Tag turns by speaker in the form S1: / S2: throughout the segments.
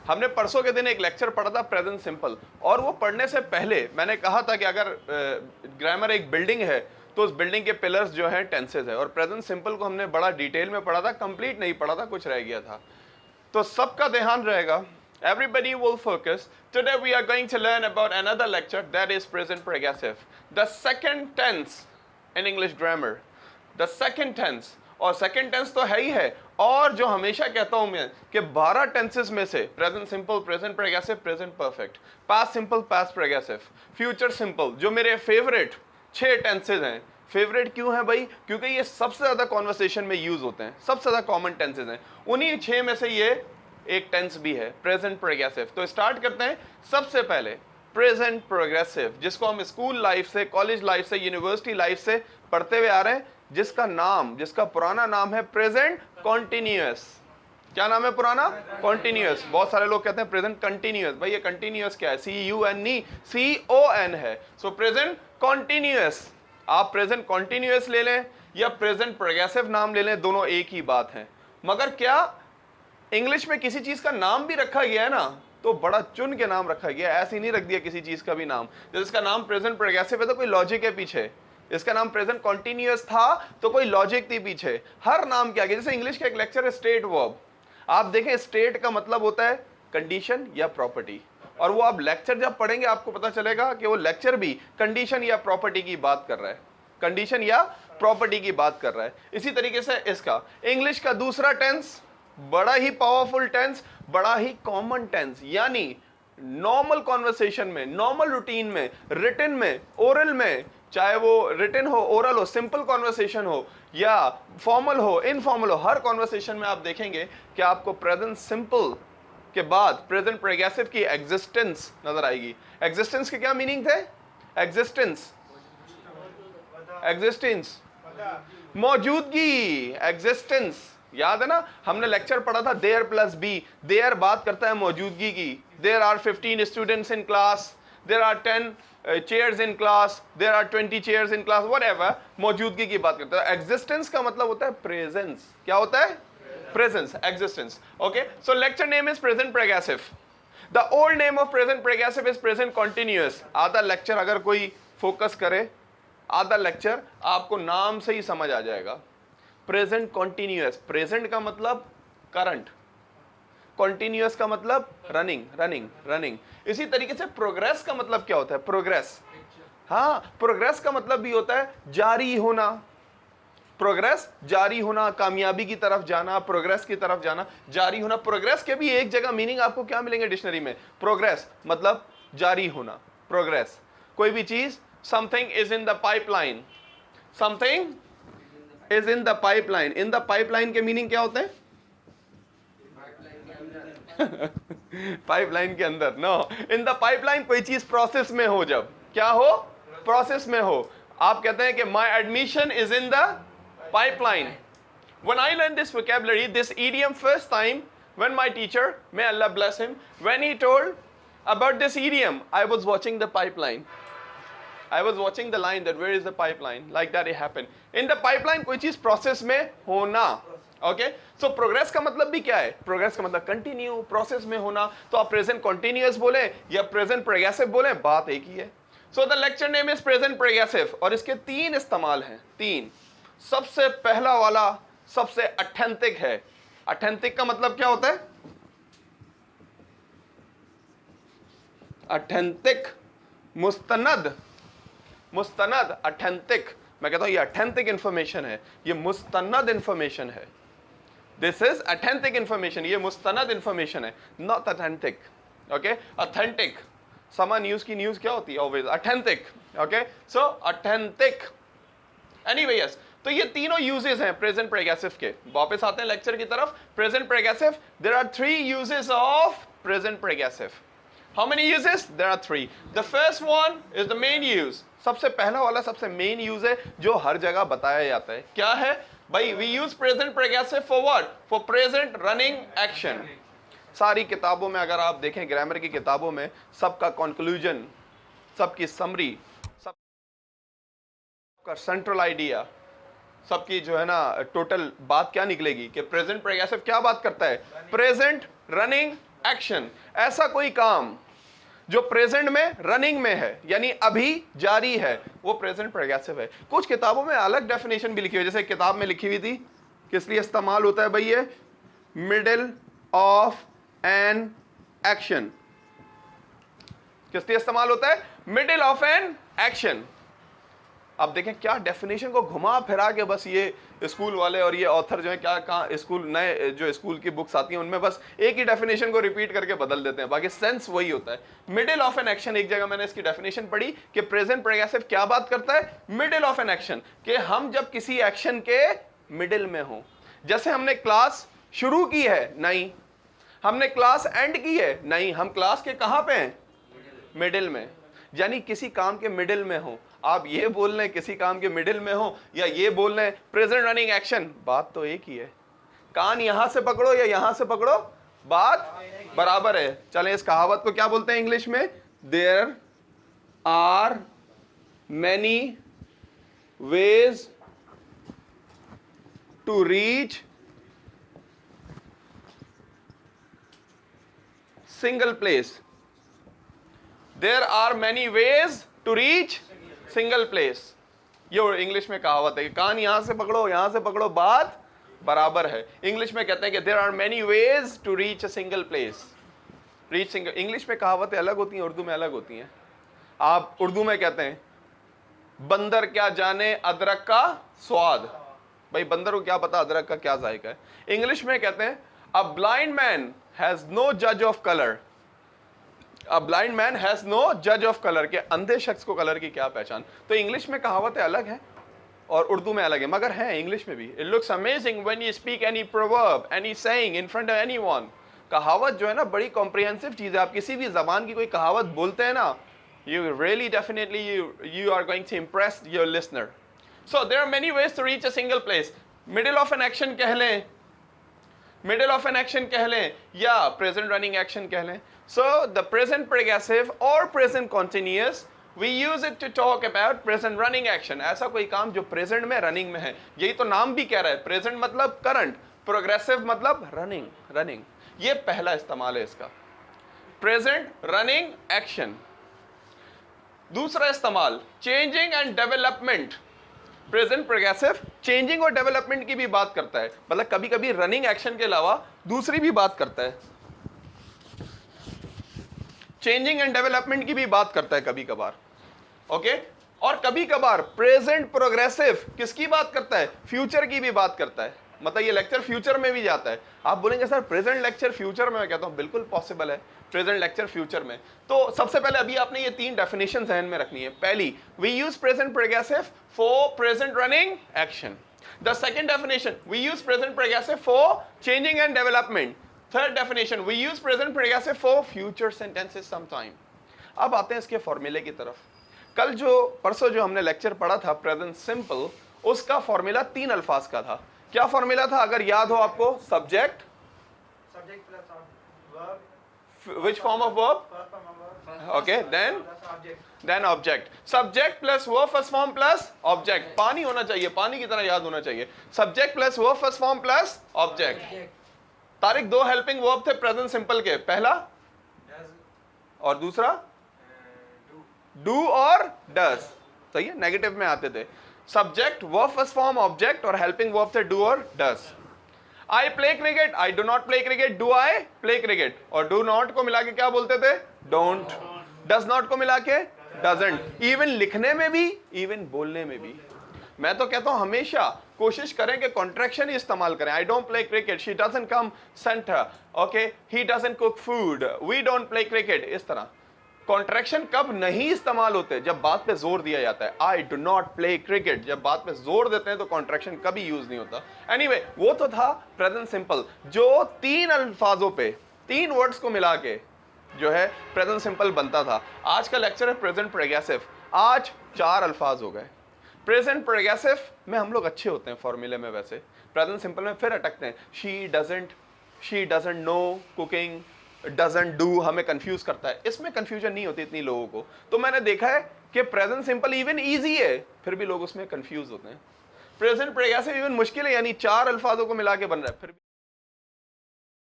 S1: हमने परसों के दिन एक लेक्चर पढ़ा था प्रेजेंट सिंपल, और वो पढ़ने से पहले मैंने कहा था कि अगर ग्रामर एक बिल्डिंग है तो उस बिल्डिंग के पिलर्स जो हैं टेंसेज है, और प्रेजेंट सिंपल को हमने बड़ा डिटेल में पढ़ा था, कंप्लीट नहीं पढ़ा था, कुछ रह गया था, तो सबका ध्यान रहेगा. Everybody will focus. Today we are going to learn about another lecture, that is present progressive, the second tense in English grammar. The second tense, और सेकेंड टेंस तो है ही है, और जो हमेशा कहता हूं मैं कि 12 टेंसेस में से present simple, present progressive, present perfect, past simple, past progressive, future simple, जो मेरे फेवरेट 6 टेंसेस हैं. फेवरेट क्यों है भाई? क्योंकि ये सबसे ज्यादा कॉन्वर्सेशन में यूज होते हैं, सबसे ज्यादा कॉमन टेंसेस हैं. उन्हीं 6 में से ये एक टेंस भी है, प्रेजेंट प्रोग्रेसिव. तो स्टार्ट करते हैं. सबसे पहले प्रेजेंट प्रोग्रेसिव, जिसको हम स्कूल लाइफ से, कॉलेज लाइफ से, यूनिवर्सिटी लाइफ से पढ़ते हुए आ रहे हैं, जिसका पुराना नाम है प्रेजेंट कॉन्टिन्यूअस. क्या नाम है पुराना? कॉन्टिन्यूअस. बहुत सारे लोग कहते हैं प्रेजेंट कंटिन्यूअस. भाई ये कंटिन्यूअस क्या है? CUN, CON है. सो प्रेजेंट कॉन्टिन्यूअस. आप प्रेजेंट कॉन्टिन्यूअस ले लें या प्रेजेंट प्रोग्रेसिव नाम ले लें, दोनों एक ही बात है. मगर क्या इंग्लिश में किसी चीज का नाम भी रखा गया है ना, तो बड़ा चुन के नाम रखा गया, ऐसे ही नहीं रख दिया किसी चीज का भी नाम. जैसे इसका नाम प्रेजेंट प्रोग्रेसिव है तो कोई लॉजिक है पीछे. इसका नाम प्रेजेंट कॉन्टिन्यूअस था तो कोई लॉजिक थी पीछे. हर नाम के आगे, जैसे इंग्लिश का एक लेक्चर है स्टेट वर्ब. आप देखें स्टेट का मतलब होता है कंडीशन या प्रॉपर्टी, और वो आप लेक्चर जब पढ़ेंगे आपको पता चलेगा कि वो लेक्चर भी कंडीशन या प्रॉपर्टी की बात कर रहा है, कंडीशन या प्रॉपर्टी की बात कर रहा है. इसी तरीके से इसका इंग्लिश का दूसरा टेंस, बड़ा ही पावरफुल टेंस, बड़ा ही कॉमन टेंस, यानी नॉर्मल कॉन्वर्सेशन में, नॉर्मल रूटीन में, रिटन में, ओरल में, चाहे वो रिटन हो, ओरल हो, सिंपल कॉन्वर्सेशन हो या फॉर्मल हो, इनफॉर्मल हो, हर कॉन्वर्सेशन में आप देखेंगे कि आपको प्रेजेंट सिंपल के बाद प्रेजेंट प्रोग्रेसिव की एग्जिस्टेंस नजर आएगी. एग्जिस्टेंस के क्या मीनिंग थे? एग्जिस्टेंस, एग्जिस्टेंस, मौजूदगी, एग्जिस्टेंस. याद है ना, हमने लेक्चर पढ़ा था देयर प्लस बी. देयर बात करता है मौजूदगी की. There are 15 students in class, there are 10 chairs in class, there are 20 chairs in class, whatever, मौजूदगी की बात करता है. एग्जिस्टेंस का मतलब होता है प्रेजेंस. क्या होता है? Presence, existence. Okay, so lecture name is present progressive. The old name of present progressive is present continuous. आधा लेक्चर अगर कोई फोकस करे, आधा लेक्चर आपको नाम से ही समझ आ जाएगा. प्रेजेंट कॉन्टिन्यूअस, प्रेजेंट का मतलब करंट, कॉन्टिन्यूअस का मतलब रनिंग, रनिंग, रनिंग. इसी तरीके से प्रोग्रेस का मतलब क्या होता है? प्रोग्रेस, हाँ, प्रोग्रेस का मतलब भी होता है जारी होना. प्रोग्रेस, जारी होना, कामयाबी की तरफ जाना, प्रोग्रेस की तरफ जाना, जारी होना. प्रोग्रेस के भी एक जगह मीनिंग आपको क्या मिलेंगे डिक्शनरी में? प्रोग्रेस मतलब जारी होना. प्रोग्रेस, कोई भी चीज, something is in the pipeline, something is in the pipeline. In the pipeline के मीनिंग क्या होते हैं? पाइपलाइन के अंदर, नो. इन द पाइपलाइन कोई चीज प्रोसेस में हो, जब क्या हो? प्रोसेस में हो. आप कहते हैं कि my admission is in the pipeline. When I learned this vocabulary, this idiom first time, when my teacher, may Allah bless him, when he told about this idiom, I was watching the pipeline. I was watching the line that where is the pipeline, like that it happened. In the pipeline कोई चीज process में होना. Okay, सो progress का मतलब भी क्या है? Progress का मतलब कंटिन्यू, प्रोसेस में होना. तो आप प्रेजेंट कॉन्टिन्यूअस बोले या प्रेजेंट प्रोग्रेसिव बोले, बात एक ही है. So the lecture name is present progressive, और इसके 3 इस्तेमाल हैं. 3. सबसे पहला वाला सबसे ऑथेंटिक है. ऑथेंटिक का मतलब क्या होता है? ऑथेंटिक, मुस्तनद, मुस्तनद, ऑथेंटिक. मैं कहता हूं ये ऑथेंटिक इंफॉर्मेशन है, ये मुस्तनद इंफॉर्मेशन है. दिस इज ऑथेंटिक इंफॉर्मेशन, ये मुस्तनद इंफॉर्मेशन है, not authentic. Okay, authentic, Samaa news की न्यूज क्या होती है? Always authentic. Okay, so authentic. Anyway, yes, तो ये तीनों यूजेस हैं प्रेजेंट प्रोग्रेसिव के. वापस आते हैं लेक्चर की तरफ. Present progressive, there are 3 uses of present progressive. How many uses? There are 3. The first one is the main use. सबसे पहला वाला सबसे मेन यूज है जो हर जगह बताया जाता है. क्या है भाई? We use present progressive for what? For present running action. सारी किताबों में अगर आप देखें, ग्रामर की किताबों में सबका कंक्लूजन, सबकी समरी, सबका सेंट्रल आइडिया, सबकी जो है ना टोटल बात क्या निकलेगी कि प्रेजेंट प्रोग्रेसिव क्या बात करता है? प्रेजेंट रनिंग एक्शन, ऐसा कोई काम जो प्रेजेंट में रनिंग में है यानी अभी जारी है, वो प्रेजेंट प्रोग्रेसिव है। कुछ किताबों में अलग डेफिनेशन भी लिखी हुई है, जैसे किताब में लिखी हुई थी किस लिए इस्तेमाल होता है भाई ये, मिडिल ऑफ एन एक्शन, किस लिए इस्तेमाल होता है, मिडिल ऑफ एन एक्शन। अब देखें क्या डेफिनेशन को घुमा फिरा के बस ये स्कूल वाले और ये ऑथर जो है क्या कहाँ स्कूल नए जो स्कूल की बुक्स आती हैं उनमें बस एक ही डेफिनेशन को रिपीट करके बदल देते हैं, बाकी सेंस वही होता है। मिडिल ऑफ एन एक्शन, एक जगह मैंने इसकी डेफिनेशन पढ़ी कि प्रेजेंट प्रोग्रेसिव क्या बात करता है, मिडिल ऑफ एन एक्शन, कि हम जब किसी एक्शन के मिडिल में हो। जैसे हमने क्लास शुरू की है, नहीं, हमने क्लास एंड की है, नहीं, हम क्लास के कहां पे हैं, मिडिल में, यानी किसी काम के मिडिल में हो। आप ये बोल रहे हैं किसी काम के मिडिल में हो या ये बोल रहे हैं प्रेजेंट रनिंग एक्शन, बात तो एक ही है। कान यहां से पकड़ो या यहां से पकड़ो, बात बराबर है। चलें इस कहावत को क्या बोलते हैं इंग्लिश में, there are many ways to reach single place, there are many ways to reach single place. ये इंग्लिश में कहावत है कि कान यहां से पकड़ो यहां से पकड़ो, बात बराबर है। इंग्लिश में कहते हैं कि there are many ways to reach a single place, reach single. English में कहावतें अलग होती हैं, उर्दू में अलग होती हैं। आप उर्दू में कहते हैं बंदर क्या जाने अदरक का स्वाद, भाई बंदर को क्या पता अदरक का क्या जायका है। इंग्लिश में कहते हैं a blind man has no जज of colour, a blind man has no जज ऑफ कलर, के अंधे शख्स को कलर की क्या पहचान। तो इंग्लिश में कहावतें अलग हैं और उर्दू में अलग है, मगर है इंग्लिश में भी। It looks amazing when you speak any proverb any saying in front of anyone. कहावत जो है ना बड़ी कॉम्प्रिहेंसिव चीज है। आप किसी भी जबान की कोई कहावत बोलते हैं ना, you really definitely you are going to impress your listener. So there are many ways to reach a single place. Middle of an action कह लें, मिडिल ऑफ एन एक्शन कह लें या प्रेजेंट रनिंग एक्शन कह लें। So the present progressive or present continuous, we use it to talk about present running action. ऐसा कोई काम जो प्रेजेंट में रनिंग में है, यही तो नाम भी कह रहा है, प्रेजेंट मतलब करंट, प्रोग्रेसिव मतलब रनिंग, रनिंग। ये पहला इस्तेमाल है इसका, प्रेजेंट रनिंग एक्शन। दूसरा इस्तेमाल changing and development. Present progressive changing और डेवलपमेंट की भी बात करता है, मतलब कभी कभी रनिंग एक्शन के अलावा दूसरी भी बात करता है, चेंजिंग एंड डेवलपमेंट की भी बात करता है कभी कभार, ओके। और कभी कभार प्रेजेंट प्रोग्रेसिव किसकी बात करता है, फ्यूचर की भी बात करता है, मतलब ये लेक्चर फ्यूचर में भी जाता है। आप बोलेंगे सर प्रेजेंट लेक्चर फ्यूचर में, मैं कहता हूं बिल्कुल पॉसिबल है प्रेजेंट लेक्चर फ्यूचर में। तो सबसे पहले अभी आपने ये तीन डेफिनेशन ध्यान में रखनी है। पहली, we use present progressive for present running action. The second definition, we use present progressive for changing and development. Third definition, we use present progressive for future sentences sometime. अब आते हैं इसके फॉर्मूले की तरफ। कल जो परसों जो हमने लेक्चर पढ़ा था प्रेजेंट सिंपल, उसका फॉर्मूला 3 अल्फाज का था। क्या फॉर्मूला था अगर याद हो आपको, subject,
S2: Subject plus verb.
S1: which form of verb,
S2: First form of verb.
S1: okay,
S2: Plus object.
S1: then object, subject plus verb first form plus object। पानी होना चाहिए, पानी की तरह याद होना चाहिए, subject plus verb first form plus object। Tariq दो हेल्पिंग वर्ब थे प्रेजेंट सिंपल के, पहला और दूसरा डू और डज, सही है, नेगेटिव में आते थे। Subject verb first form object और हेल्पिंग वर्ब थे डू और does. I play cricket, I do not play cricket, do I play cricket. और डू नॉट को मिला के क्या बोलते थे, डोंट। डज नॉट को मिला के डजंट। इवन लिखने में भी, इवन बोलने में भी। मैं तो कहता हूं हमेशा कोशिश करें कि कॉन्ट्रैक्शन ही इस्तेमाल करें। I don't play cricket, she doesn't come centre, okay, he doesn't cook food, we don't play cricket. इस तरह कॉन्ट्रैक्शन कब नहीं इस्तेमाल होते, जब बात पे जोर दिया जाता है। I do not play cricket, जब बात पे जोर देते हैं तो कॉन्ट्रैक्शन कभी यूज नहीं होता। एनीवे, वो तो था प्रेजेंट सिंपल जो 3 अल्फाजों पे, 3 वर्ड्स को मिला के जो है प्रेजेंट सिंपल बनता था। आज का लेक्चर है प्रेजेंट प्रोग्रेसिव, आज 4 अल्फाज हो गए। प्रेजेंट प्रोग्रेसिव में हम लोग अच्छे होते हैं फॉर्मूले में, वैसे प्रेजेंट सिंपल में फिर अटकते हैं। She doesn't know cooking, doesn't do हमें कंफ्यूज करता है। इसमें कंफ्यूजन नहीं होती इतनी लोगों को। तो मैंने देखा है कि प्रेजेंट सिंपल इवन इजी है, फिर भी लोग उसमें कंफ्यूज होते हैं। प्रेजेंट प्रोग्रेसिव इवन मुश्किल है, यानी 4 अल्फाजों को मिला के बन रहा है, फिर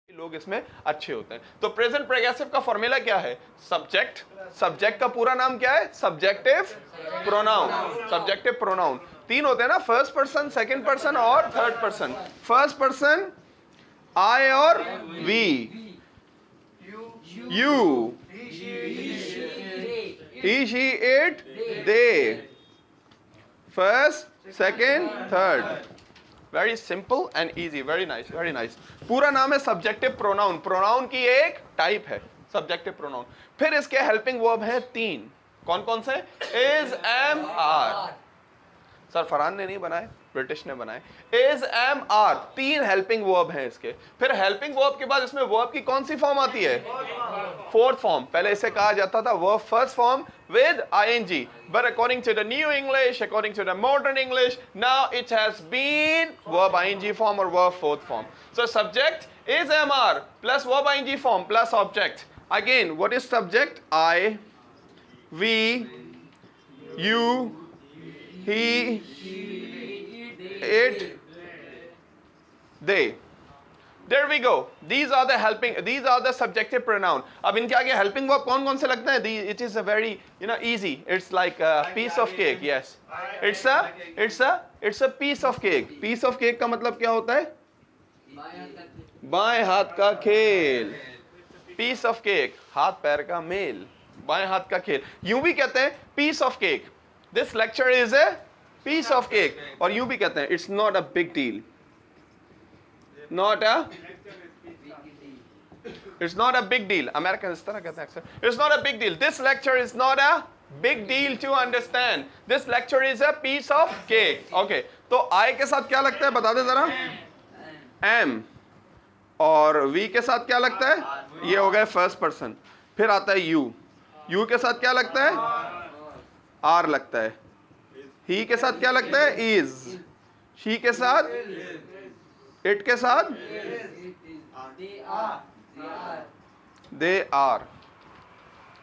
S1: भी लोग इसमें अच्छे होते हैं। तो प्रेजेंट प्रोग्रेसिव का फॉर्मूला क्या है? सब्जेक्ट, सब्जेक्ट का पूरा नाम क्या है? Subjective pronoun. सब्जेक्टिव प्रोनाउन 3 होते हैं ना, फर्स्ट पर्सन, सेकंड पर्सन और third person. First person I और we, you, he, she, it, they, first, second, third. Very simple and easy. Very nice, very nice. पूरा नाम है सब्जेक्टिव प्रोनाउन। प्रोनाउन की एक टाइप है सब्जेक्टिव प्रोनाउन। फिर इसके हेल्पिंग वर्ब है 3। कौन कौन से? Is, am, are. Sir Farhan ने नहीं बनाए, ब्रिटिश ने बनाए। Is, am, are 3 helping verb हैं इसके। फिर हेल्पिंग वर्ब के बाद इसमें वर्ब की कौन सी फॉर्म आती है? Fourth form. पहले इसे कहा जाता था verb first form with ing, but according to the new English, according to the modern English, now it has been verb ing form or verb fourth form. So subject is mr plus verb ing form plus object. Again, what is subject? I, we, you, he, it, they. There we go. These are the subjective pronoun. अब इनके आगे helping verb कौन कौन से लगते हैं? It is a very easy. It's like a piece of cake. Yes. It's a piece of cake. Piece of cake का मतलब क्या होता है? बाएं हाथ का खेल। Piece of cake, हाथ पैर का मेल, बाएं हाथ का खेल। यूं भी कहते हैं piece of cake. This lecture is a piece of cake. और यूं भी कहते हैं it's not a big deal. It's not a big deal. Americans इस तरह कहते हैं अक्सर. It's not a big deal. This lecture is not a big deal to understand. This lecture is a piece of cake. Okay. तो I के साथ क्या लगता है बता दे जरा. Am. और we के साथ क्या लगता है? ये हो गया फर्स्ट पर्सन। फिर आता है you. You के साथ क्या लगता है? R लगता है। He के साथ क्या लगता है? Is. She के साथ? It के साथ? They are.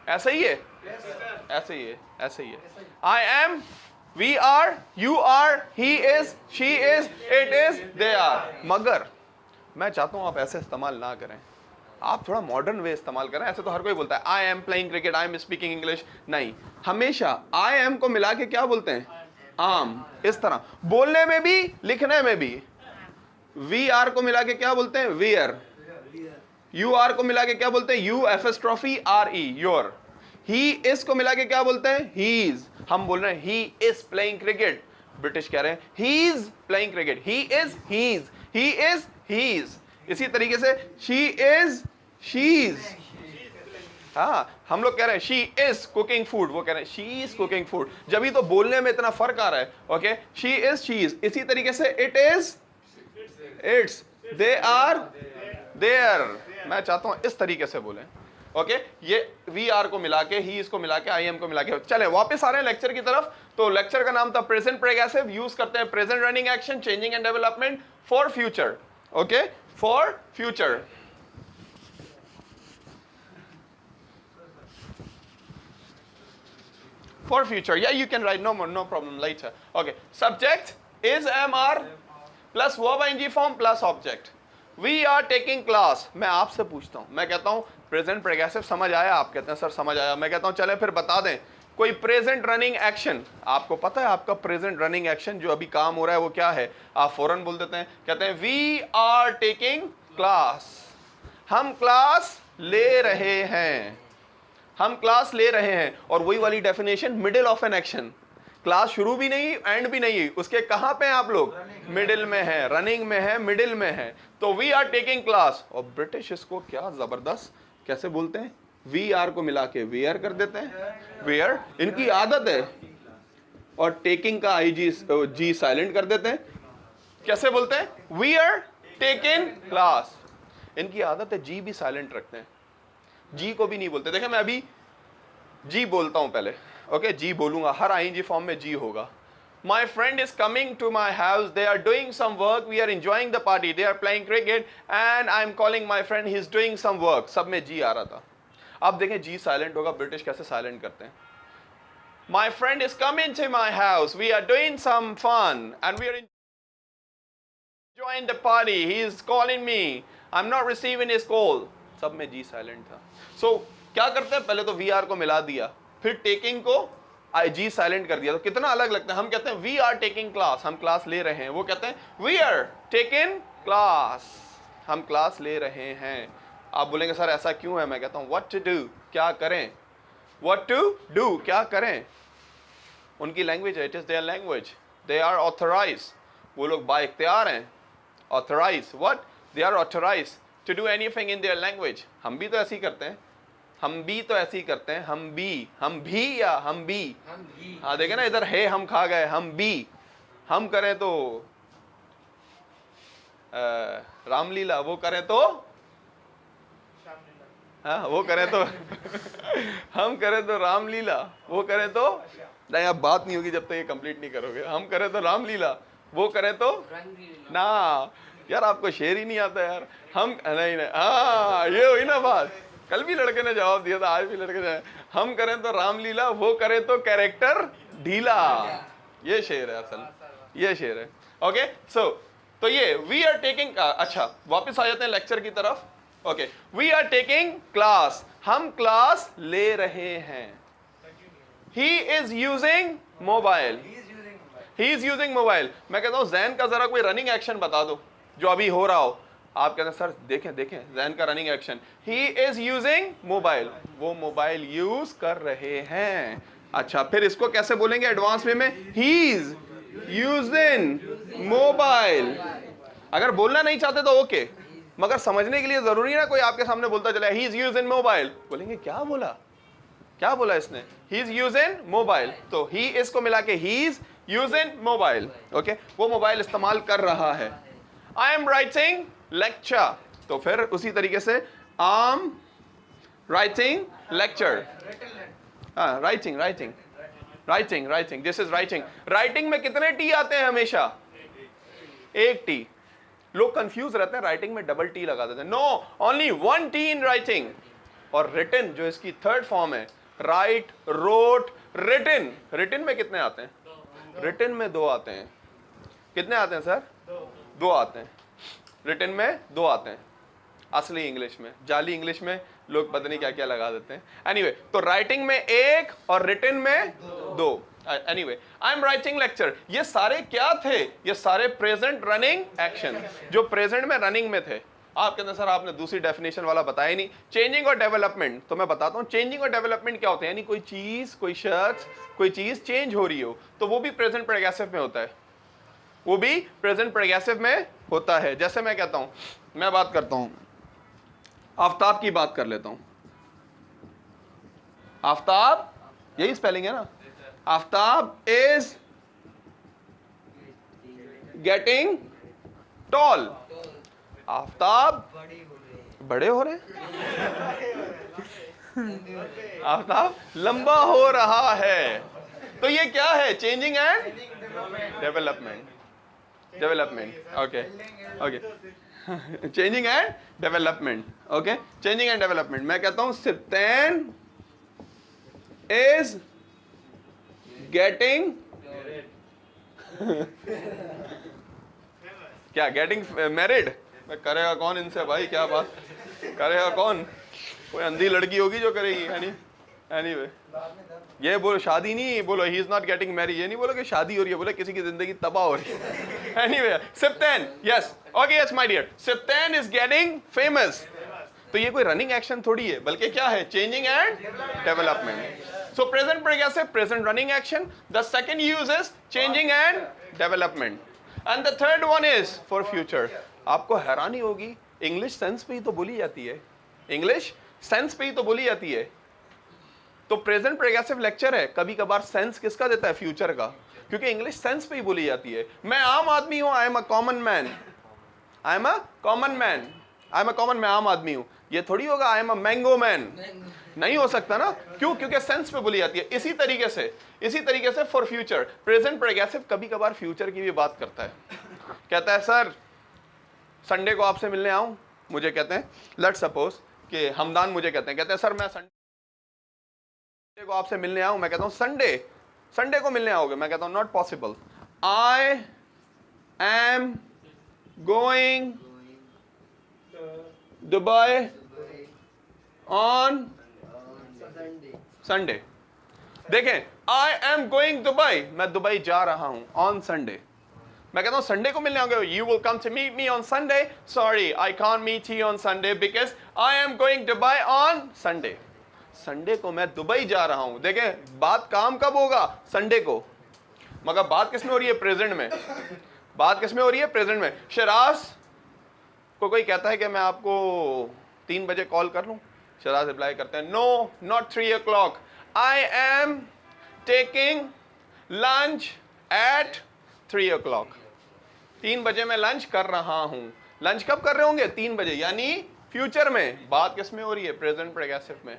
S1: ऐसा ही है? ऐसे ही है, ऐसे ही है। I am, we are, you are, he is, she is, it is, they are. मगर मैं चाहता हूं आप ऐसे इस्तेमाल ना करें, आप थोड़ा मॉडर्न वे इस्तेमाल करें। ऐसे तो हर कोई बोलता है I am playing cricket, I am speaking English. नहीं, हमेशा आई एम को मिला के क्या बोलते हैं? आम। इस तरह बोलने में भी लिखने में भी। वी आर को मिला के क्या बोलते हैं? वियर। यू आर को मिला के क्या बोलते हैं? You apostrophe R E, your. He is को मिला के क्या बोलते हैं? He is. हम बोल रहे हैं he is playing cricket, British कह रहे हैं he is playing cricket. He is he's, he is he's. इसी तरीके से शी इज शीज। हाँ, हम लोग कह रहे हैं शी इज कुकिंग फूड, वो कह रहे हैं शी इज कुकिंग फूड। जब ही तो बोलने में इतना फर्क आ रहा है। Okay, she is she's. इसी तरीके से it is it's, they are there. मैं चाहता हूं इस तरीके से बोलें। ओके, ये वी आर को मिला के, ही इसको मिला के, आई एम को मिला के। चले वापस आ रहे हैं लेक्चर की तरफ। तो लेक्चर का नाम था प्रेजेंट प्रोग्रेसिव। यूज करते हैं present running action, changing and development for future. Okay, for future. For future, yeah, you can write no problem later. Okay, subject is MR plus verb ing form plus object. We are taking class. मैं आपसे पूछता हूँ, मैं कहता हूँ present progressive समझ आया? आप कहते हैं सर समझ आया। मैं कहता हूँ चले फिर बता दें कोई प्रेजेंट रनिंग एक्शन। आपको पता है आपका प्रेजेंट रनिंग एक्शन जो अभी काम हो रहा है वो क्या है? आप फौरन बोल देते हैं, कहते हैं वी आर टेकिंग क्लास। हम क्लास ले रहे हैं, हम क्लास ले रहे हैं। और वही वाली definition, middle of an action. Class शुरू भी नहीं एंड भी नहीं, उसके कहां पे हैं आप लोग? मिडिल में है, रनिंग में है, मिडिल में है। तो वी आर टेकिंग क्लास। और ब्रिटिश इसको क्या जबरदस्त कैसे बोलते हैं? वी आर को मिला के वेयर कर देते हैं, वेयर। इनकी आदत है। और टेकिंग का आई जी साइलेंट कर देते हैं। कैसे बोलते हैं? We are taking class. इनकी आदत है जी भी साइलेंट रखते हैं, जी को भी नहीं बोलते। देखिए मैं अभी जी बोलता हूं पहले। ओके, जी बोलूंगा, हर आईएनजी फॉर्म में जी होगा। My friend is coming to my house, they are doing some work, we are enjoying the party, they are playing cricket and I am calling my friend, he is doing some work. सब में G आ रहा था। अब देखें G silent होगा, British कैसे silent करते हैं? My friend is coming to my house, we are doing some fun and we are enjoying the party, he is calling me, I am not receiving his call, सब में जी silent था। सो क्या करते हैं, पहले तो वी आर को मिला दिया, फिर टेकिंग को आई जी साइलेंट कर दिया। तो कितना अलग लगता है। हम कहते हैं वी आर टेकिंग क्लास, हम क्लास ले रहे हैं, वो कहते हैं वी आर टेकिंग क्लास, हम क्लास ले रहे हैं। आप बोलेंगे सर ऐसा क्यों है, मैं कहता हूं व्हाट टू डू, क्या करें, व्हाट टू डू, क्या करें। उनकी लैंग्वेज है, it is their language, they are authorise, वो लोग बाइख्तियार हैं। Authorise what, they are authorise to do anything in their language. हम भी तो ऐसे ही करते हैं, हम भी तो ऐसे ही करते हैं, हम भी या हम भी, हाँ देखे ना इधर है हम खा गए, हम भी, हम करें तो रामलीला, वो करें तो हाँ, वो करें तो हम करें तो रामलीला, वो करें तो नहीं, अब बात नहीं होगी जब तक ये कंप्लीट नहीं करोगे। हम करें तो रामलीला, वो करें तो ना, यार आपको शेर ही नहीं आता यार। हम नहीं, हाँ ये हुई ना बात, कल भी लड़के ने जवाब दिया था, आज भी लड़के ने, हम करें तो रामलीला, वो करें तो कैरेक्टर ढीला, ये शेर है असल, ये शेर है। ओके सो तो ये वी आर टेकिंग, अच्छा वापस आ जाते हैं लेक्चर की तरफ। Okay, we are taking class, हम क्लास ले रहे हैं। He is using mobile, he is using mobile. मैं कहता हूं जैन का जरा कोई रनिंग एक्शन बता दो जो अभी हो रहा हो। आप कहते हैं सर देखें देखें जैन का running action, he is using mobile, वो मोबाइल यूज कर रहे हैं। अच्छा फिर इसको कैसे बोलेंगे एडवांस वे में, ही इज यूजिंग मोबाइल। अगर बोलना नहीं चाहते तो ओके, मगर समझने के लिए जरूरी ना कोई आपके सामने बोलता चला ही इज यूजिंग मोबाइल, बोलेंगे क्या बोला, क्या बोला इसने, ही इज यूजिंग मोबाइल। तो ही इज को मिला के ही इज यूजिंग मोबाइल। ओके, वो मोबाइल इस्तेमाल कर रहा है। आई एम राइटिंग लेक्चर, तो फिर उसी तरीके से आई एम राइटिंग लेक्चर, हाँ writing writing writing writing, this is writing. Writing में कितने टी आते हैं हमेशा, एक टी। लोग कंफ्यूज रहते हैं, राइटिंग में डबल टी लगा देते हैं, no only one T in writing. और रिटन जो इसकी थर्ड फॉर्म है, राइट, रोट, रिटन, रिटन में कितने आते हैं, रिटन में दो आते हैं। कितने आते हैं सर, दो आते हैं, रिटन में दो आते हैं। असली इंग्लिश में, जाली इंग्लिश में लोग पता नहीं क्या क्या लगा देते हैं। एनीवे तो राइटिंग में एक और रिटन में दो। Anyway I am writing lecture, ये सारे क्या थे, ये सारे प्रेजेंट रनिंग एक्शन जो प्रेजेंट में रनिंग में थे। आप कहते हैं सर आपने दूसरी डेफिनेशन वाला बताया नहीं, चेंजिंग और डेवलपमेंट। तो मैं बताता हूं चेंजिंग और डेवलपमेंट क्या होते हैं, यानी कोई चीज, कोई शख्स, कोई चीज चेंज हो रही हो तो वो भी प्रेजेंट प्रोग्रेसिव में होता है, वो भी प्रेजेंट प्रोग्रेसिव में होता है। जैसे मैं कहता हूं, मैं बात करता हूं, आफ्ताब की बात कर लेता हूं। आफ्ताब, यही स्पेलिंग है ना, Aftab is getting tall, Aftab बड़े हो रहे हैं, आफ्ताब लंबा हो रहा है। तो ये क्या है, changing and development, development. Okay okay, changing and development. Okay, changing and development. मैं कहता हूं सिप्तेन इज गेटिंग क्या, गेटिंग मैरिड। करेगा कौन इनसे भाई, क्या बात करेगा कौन, कोई अंधी लड़की होगी जो करेगी। एनीवे ये बोलो शादी नहीं बोलो, he is not getting married, ये नहीं बोलो कि शादी हो रही है, बोले किसी की जिंदगी तबाह हो रही है। एनीवे सिप्तेन, yes okay, yes my dear, सिप्तेन इज गेटिंग फेमस। तो ये कोई रनिंग एक्शन थोड़ी है, बल्कि क्या है, changing and development. So present progressive, present running action. The second use is changing and development, and the third one is for future. आपको हैरानी होगी, इंग्लिश सेंस पे ही तो बोली जाती है, इंग्लिश सेंस पे ही तो बोली जाती है। तो प्रेजेंट प्रोग्रेसिव लेक्चर है, कभी कभार सेंस किसका देता है, फ्यूचर का, क्योंकि इंग्लिश सेंस पे ही बोली जाती है। मैं आम आदमी हूं, I am a common man, I am a common man, I am a common, मैं आम आदमी हूं। ये थोड़ी होगा I am a mango man, नहीं हो सकता ना, क्यों, क्योंकि सेंस पे बोली जाती है। इसी तरीके से फॉर फ्यूचर, प्रेजेंट प्रोग्रेसिव कभी कभार फ्यूचर की भी बात करता है। कहता है सर संडे को आपसे मिलने आऊं, मुझे कहते हैं, लेट्स सपोज कि हमदान मुझे कहते हैं सर मैं संडे को आपसे मिलने आऊं। मैं कहता हूं संडे को मिलने आओगे, मैं कहता हूं not possible, I am going Dubai on Sunday. देखें, आई एम गोइंग दुबई, मैं दुबई जा रहा हूं ऑन संडे। मैं कहता हूं संडे को मिलने आऊंगा, you will come to meet me on Sunday, sorry I can't meet you on Sunday because I am going Dubai on Sunday. Sunday को मैं दुबई जा रहा हूं। देखें, बात काम कब होगा? संडे को। मगर बात किस में हो रही है? प्रेजेंट में। बात किस में हो रही है? प्रेजेंट में। शराज को कोई कहता है कि मैं आपको 3 बजे कॉल कर लूं, शराज रिप्लाई करते हैं no, not 3 o'clock, I am taking lunch at 3 o'clock। 3 बजे मैं लंच कर रहा हूं। लंच कब कर रहे होंगे? 3 बजे, यानी फ्यूचर में। बात किस में हो रही है? प्रेजेंट प्रोग्रेसिव में।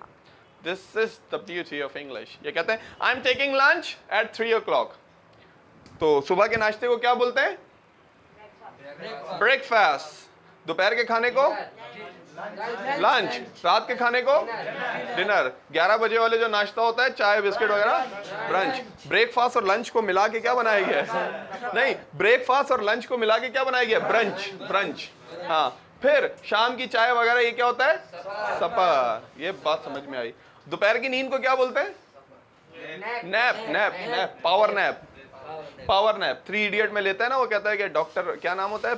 S1: This is the beauty of English. ये कहते हैं I am taking lunch at 3 o'clock। तो सुबह के नाश्ते को क्या बोलते हैं? ब्रेकफास्ट। दोपहर के खाने को लंच। रात के खाने को डिनर। 11 बजे वाले जो नाश्ता होता है, चाय बिस्किट वगैरह, ब्रंच। ब्रेकफास्ट और लंच को मिला के क्या बनाया गया है? नहीं, ब्रेकफास्ट और लंच को मिला के क्या बनाया गया? ब्रंच। ब्रंच, हाँ। फिर शाम की चाय वगैरह, ये क्या होता है? सपर। ये बात समझ में आई। दोपहर की नींद को क्या बोलते हैं? Nap. Nap, nap, power nap. Power nap 3 idiot में लेता है ना, वो कहता है कि डॉक्टर, क्या नाम होता है,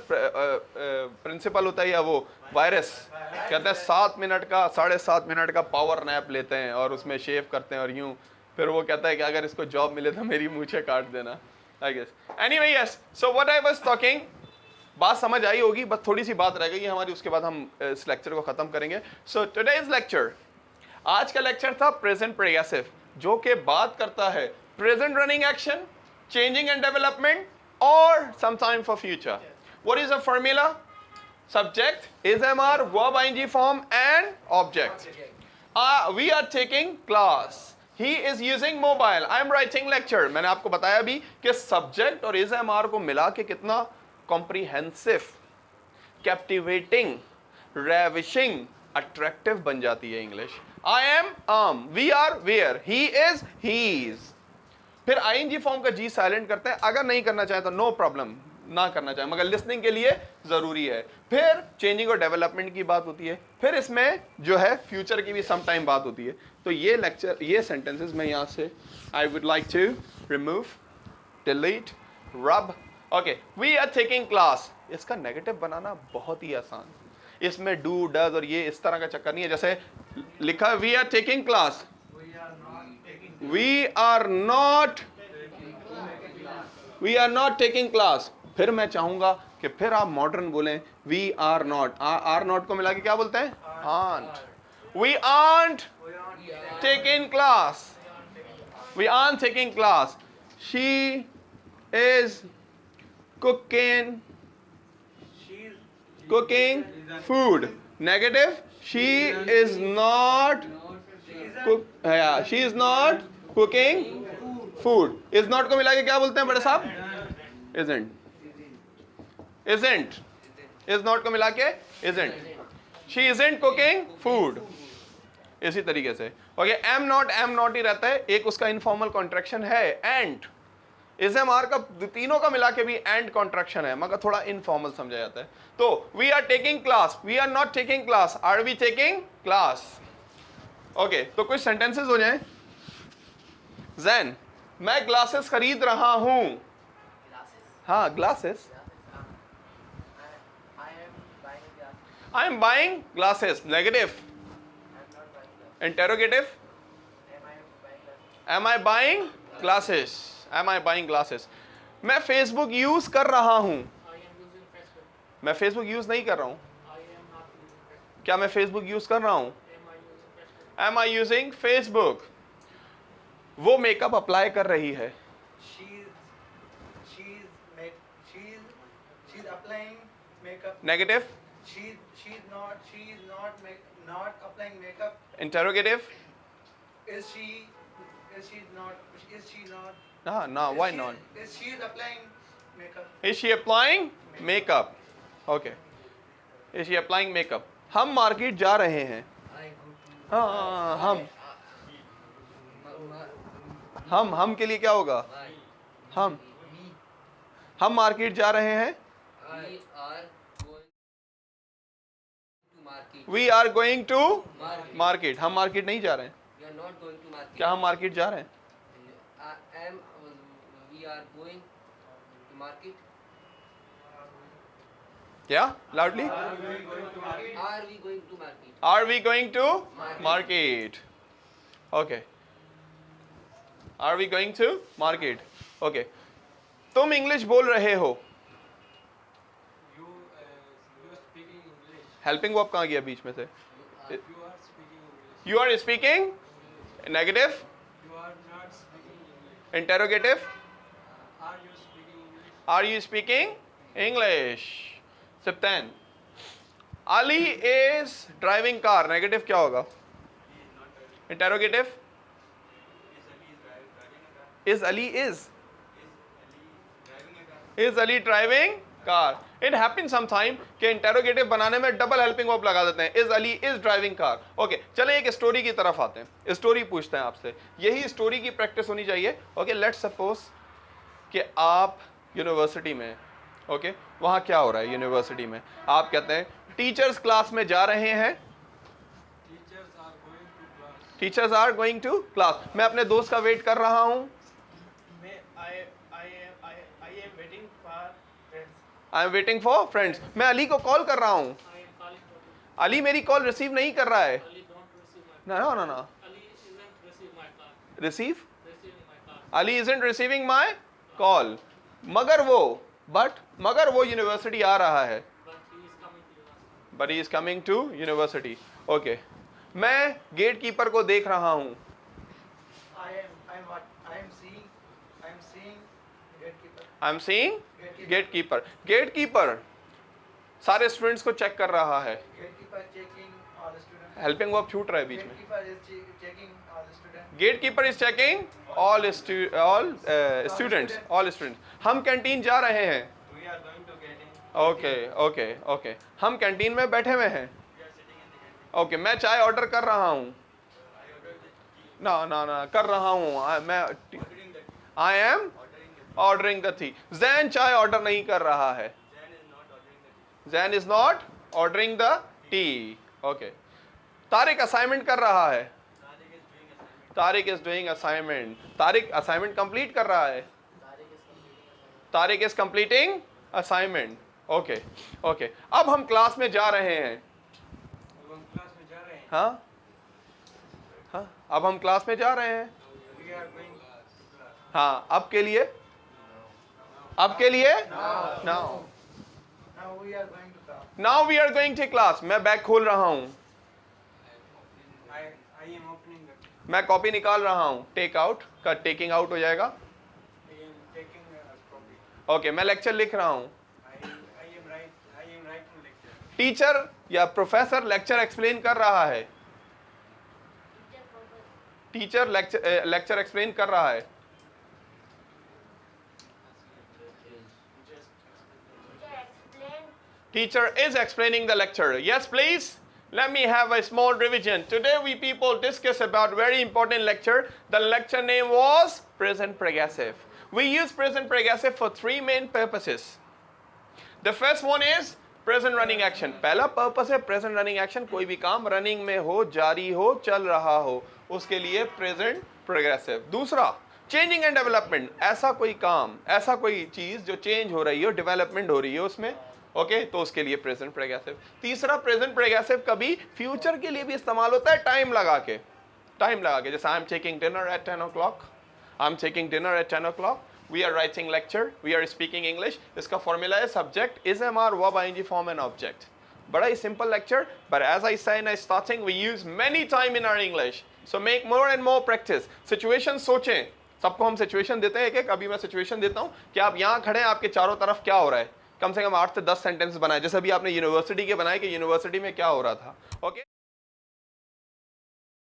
S1: प्रिंसिपल होता है या वो वायरस, कहता है 7 मिनट का, 7.5 मिनट का पावर नैप लेते हैं और उसमें शेव करते हैं और यूं। फिर वो कहता है कि अगर इसको जॉब मिले तो मेरी मूछें काट देना, I guess. Anyway, yes, so what I was talking, बात समझ आई होगी, बस थोड़ी सी बात रह गई हमारी, उसके बाद हम इस लेक्चर को खत्म करेंगे। सो टुडेज लेक्चर, आज का लेक्चर था प्रेजेंट प्रोग्रेसिव, जो कि बात करता है present running action, changing and development, or some time for future. What is the formula? Subject, is MR, verb ing form, and object. We are taking class. He is using mobile. I am writing lecture. मैंने आपको बताया भी कि subject और is MR को मिला के कितना comprehensive, captivating, ravishing, attractive बन जाती है English. I am, we are, where, he is, he's. फिर आईएनजी फॉर्म का जी साइलेंट करते हैं, अगर नहीं करना चाहे तो नो प्रॉब्लम, ना करना चाहे, मगर लिसनिंग के लिए जरूरी है। फिर चेंजिंग और डेवलपमेंट की बात होती है, फिर इसमें जो है फ्यूचर की भी सम टाइम बात होती है। तो ये लेक्चर, ये सेंटेंसेस मैं यहाँ से I would like to remove, delete, rub. Okay, we are taking class, इसका नेगेटिव बनाना बहुत ही आसान, इसमें डू, डज और ये इस तरह का चक्कर नहीं है। जैसे लिखा है we are taking class, we are not taking class। फिर मैं चाहूंगा कि फिर आप मॉडर्न बोलें, we are not को मिला के क्या बोलते हैं? aren't। we aren't taking class, we aren't taking class। she is cooking food, negative, she is not she is not cooking food। is not को मिला के क्या बोलते हैं बड़े साहब? isn't। is not को मिला के isn't। she isn't cooking food। इसी तरीके से ओके, am not ही रहता है, एक उसका इनफॉर्मल कॉन्ट्रैक्शन है and, is am are का तीनों का मिला के भी and कॉन्ट्रैक्शन है, मगर थोड़ा इनफॉर्मल समझा जाता है। तो we are taking class, we are not taking class, are we taking class? Okay, तो कुछ सेंटेंसेस हो जाएं। जैन, मैं ग्लासेस खरीद रहा हूं। हाँ, glasses. I am buying glasses, negative. Interrogative, am I buying glasses, am I buying glasses. मैं फेसबुक यूज कर रहा हूं। मैं फेसबुक यूज नहीं कर रहा हूं। क्या मैं फेसबुक यूज कर रहा हूं? Am I using Facebook? वो मेकअप अप्लाई कर रही है।
S2: She's applying makeup.
S1: Negative.
S2: She's not applying makeup.
S1: Interrogative.
S2: Is she not?
S1: No, why not?
S2: Is she applying makeup?
S1: Is she applying makeup? Okay. Is she applying makeup? हम market जा रहे हैं। हाँ, हम के लिए क्या होगा? हम मार्केट जा रहे हैं। We are going to
S3: Market.
S1: Market. हम मार्केट नहीं जा रहे हैं।
S3: We are not going to market.
S1: क्या हम मार्केट जा रहे हैं?
S3: We are going to market.
S1: क्या? Loudly.
S3: Are we going to market?
S1: Are we going to
S3: Market.
S1: Market? Okay, are we going to market? Okay, तुम English बोल रहे हो।
S4: You are speaking English.
S1: Helping verb कहाँ गया बीच में से?
S4: You are speaking English.
S1: You are speaking negative,
S4: You are not speaking English.
S1: Interrogative,
S4: Are you speaking English?
S1: Are you speaking English? सिप्तैन, Ali is driving car, negative क्या होगा? Interrogative, is Ali driving car? It happen sometime कि interrogative बनाने में double helping verb लगा देते हैं, is Ali is driving car. Okay, चले एक स्टोरी की तरफ आते हैं। स्टोरी पूछते हैं आपसे, यही स्टोरी की प्रैक्टिस होनी चाहिए। ओके, लेट्स सपोज कि आप यूनिवर्सिटी में, ओके, वहाँ क्या हो रहा है यूनिवर्सिटी में? आप कहते हैं टीचर्स क्लास में जा रहे हैं,
S4: Teachers are going to class.
S1: Teachers are going to class. मैं अपने दोस्त का वेट कर रहा हूँ,
S2: I am waiting for friends.
S1: I am waiting for friends. मैं अली को कॉल कर रहा हूँ,
S2: I am calling for you.
S1: Ali मेरी कॉल रिसीव नहीं कर रहा है।
S2: Ali don't receive my
S1: ना ना ना,
S2: Ali isn't receive my call.
S1: Receive,
S2: Receiving my call.
S1: Ali isn't receiving my call. मगर वो यूनिवर्सिटी आ रहा है,
S2: But he is coming to
S1: but he is coming
S2: university.
S1: To university. ओके, मैं गेट कीपर को देख रहा हूँ,
S2: I am seeing gatekeeper.
S1: I am seeing gatekeeper. Gatekeeper सारे स्टूडेंट्स को चेक कर रहा है।
S2: Gatekeeper checking all the students.
S1: Helping verb छूट रहा है बीच में।
S2: Gatekeeper is checking all the students.
S1: Gatekeeper is checking all students. हम कैंटीन जा रहे हैं।
S4: We are going to get in.
S1: ओके, हम कैंटीन में बैठे हुए हैं।
S4: We are sitting in the canteen.
S1: Okay, मैं चाय ऑर्डर कर रहा हूँ।
S4: I ordered the tea.
S1: ना कर रहा हूँ मैं,
S4: Ordering the tea.
S1: I am
S4: Ordering the tea.
S1: Ordering the T. Jain चाय ऑर्डर नहीं कर रहा है,
S4: Jan is not ordering the tea.
S1: Jain is not ordering the T. Okay, Tariq assignment कर रहा है,
S4: Tariq is doing assignment.
S1: Tariq assignment complete कर रहा है, Tariq is completing assignment. Okay, अब हम क्लास में जा रहे हैं।
S4: अब हम क्लास में जा रहे हैं.
S1: हाँ, अब हम क्लास में जा रहे हैं।
S4: We are going to class.
S1: हाँ, अब के लिए now
S2: Now we are going to class.
S1: Now we are going to class. मैं बैग खोल रहा हूँ,
S4: I am opening the.
S1: मैं कॉपी निकाल रहा हूँ। टेक आउट का टेकिंग आउट हो जाएगा।
S4: I am taking a copy.
S1: ओके, मैं लेक्चर लिख रहा हूँ।
S4: I am writing lecture.
S1: Teacher या प्रोफेसर लेक्चर एक्सप्लेन कर रहा है, टीचर लेक्चर एक्सप्लेन कर रहा है। Teacher is explaining the lecture. Yes, please. Let me have a small revision. Today we people discuss about very important lecture. The lecture name was present progressive. We use present progressive for three main purposes. The first one is present running action. पहला purpose है present running action. कोई भी काम running में हो, जारी हो, चल रहा हो, उसके लिए present progressive. दूसरा changing and development. ऐसा कोई काम, ऐसा कोई चीज जो change हो रही हो, development हो रही है उसमें, ओके, तो उसके लिए प्रेजेंट प्रोग्रेसिव। तीसरा प्रेजेंट प्रोग्रेसिव कभी फ्यूचर के लिए भी इस्तेमाल होता है, टाइम लगा के, जैसे I am taking dinner at 10 o'clock, I am taking dinner at 10 o'clock, we are writing lecture, we are speaking English. इसका फॉर्मूला है subject is am are verb ING form and object. बड़ा ही simple lecture, but as I say in starting we use many time in our English, so make more and more practice. Situation सोचें, सबको हम situation देते हैं एक, अभी मैं सिचुएशन देता हूँ कि आप यहाँ खड़े हैं, आपके चारों तरफ क्या हो रहा है। कम से कम 8 से 10 सेंटेंस बनाए, जैसे अभी आपने यूनिवर्सिटी के बनाए कि यूनिवर्सिटी में क्या हो रहा था। ओके।